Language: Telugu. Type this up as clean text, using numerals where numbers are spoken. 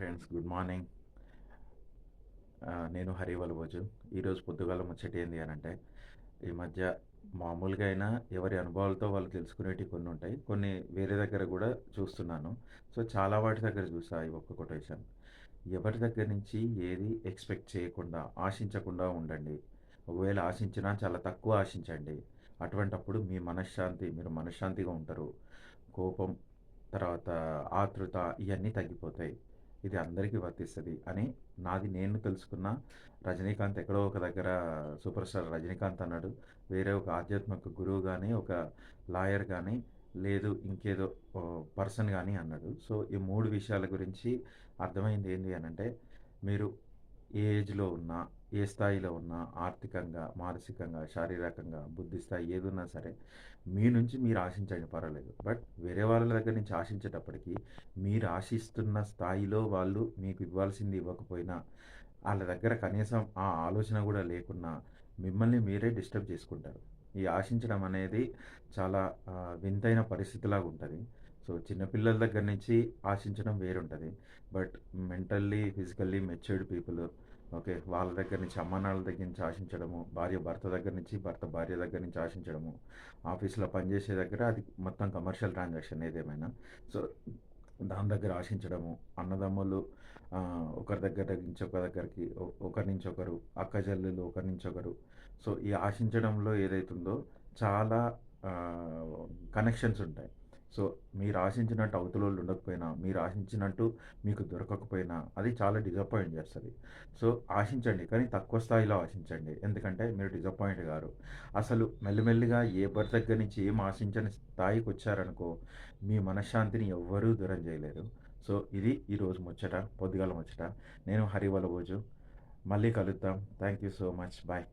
Friends, good morning. నేను హరివలభోజు. ఈరోజు పొద్దుగాల ముచ్చట ఏంది అనంటే, ఈ మధ్య మామూలుగా అయినా ఎవరి అనుభవాలతో వాళ్ళు తెలుసుకునేటివి కొన్ని ఉంటాయి. కొన్ని వేరే దగ్గర కూడా చూస్తున్నాను. సో, చాలా వాటి దగ్గర చూసా ఈ ఒక్క కొటేషన్. ఎవరి దగ్గర నుంచి ఏది ఎక్స్‌పెక్ట్ చేయకుండా, ఆశించకుండా ఉండండి. ఒకవేళ ఆశించినా చాలా తక్కువ ఆశించండి. అటువంటప్పుడు మీ మనశ్శాంతి మీరు మనశ్శాంతిగా ఉంటారు. కోపం, తర్వాత ఆతృత ఇయన్నీ తగ్గిపోతాయి. ఇది అందరికీ వర్తిస్తది అని నేను తెలుసుకున్న రజనీకాంత్ ఎక్కడో ఒక దగ్గర సూపర్ స్టార్ రజనీకాంత్ అన్నాడు. వేరే ఒక ఆధ్యాత్మిక గురువు గాని, ఒక లాయర్ గాని, లేదు ఇంకేదో పర్సన్ గాని అన్నాడు. సో, ఈ 3 విషయాల గురించి అర్థమైంది ఏంది అనంటే, మీరు ఏ ఏజ్‌లో ఉన్నా, ఏ స్థాయిలో ఉన్నా ఆర్థికంగా, మానసికంగా, శారీరకంగా, బుద్ధి స్థాయి ఏదున్నా సరే, మీ నుంచి మీరు ఆశించండి పర్వాలేదు. బట్ వేరే వాళ్ళ దగ్గర నుంచి ఆశించేటప్పటికి, మీరు ఆశిస్తున్న స్థాయిలో వాళ్ళు మీకు ఇవ్వాల్సింది ఇవ్వకపోయినా, ఆళ్ళ దగ్గర కనీసం ఆ ఆలోచన గూడా లేకున్నా, మిమ్మల్ని మీరే డిస్టర్బ్ చేసుకుంటారు. ఈ ఆశించడం అనేది చాలా వింతైన పరిస్థితిలాగుంటది. సో, చిన్న పిల్లల దగ్గర నుంచి ఆశించడం వేరుంటది. But mentally, physically matured people, okay, వాళ్ళ దగ్గర నుంచి అమ్మానాన్నల దగ్గర నుంచి ఆశించడము, భార్య భర్త దగ్గర నుంచి, భర్త భార్య దగ్గర నుంచి ఆశించడము, ఆఫీస్‌లో పనిచేసే దగ్గర అది మొత్తం కమర్షియల్ ట్రాన్సాక్షన్ ఏదేమైనా. సో, దాని దగ్గర ఆశించడము, అన్నదమ్ములు ఒకరి దగ్గర నుంచి ఒక దగ్గరికి, ఒకరి నుంచి ఒకరు, అక్క చెల్లెలు ఒకరి నుంచి ఒకరు. సో, ఈ ఆశించడంలో ఏదైతుందో చాలా కనెక్షన్స్ ఉంటాయి. సో, మీరు ఆశించినట్టు అవతలోళ్ళు ఉండకపోయినా, మీరు ఆశించినట్టు మీకు దొరకకపోయినా, అది చాలా డిసప్పాయింట్ చేస్తది. సో, ఆశించండి, కానీ తక్కువ స్థాయిలో ఆశించండి. ఎందుకంటే మీరు డిసప్పాయింట్ గారు. అసలు మెల్లిమెల్లిగా ఎవరి దగ్గర నుంచి ఏం ఆశించని స్థాయికొచ్చారనుకో, మీ మనశ్శాంతిని ఎవ్వరూ దూరం చేయలేరు. సో, ఇది ఈరోజు ముచ్చట, పొద్దుగాల ముచ్చట. నేను హరివలభోజు. మళ్ళీ కలుద్దాం. Thank you so much. Bye.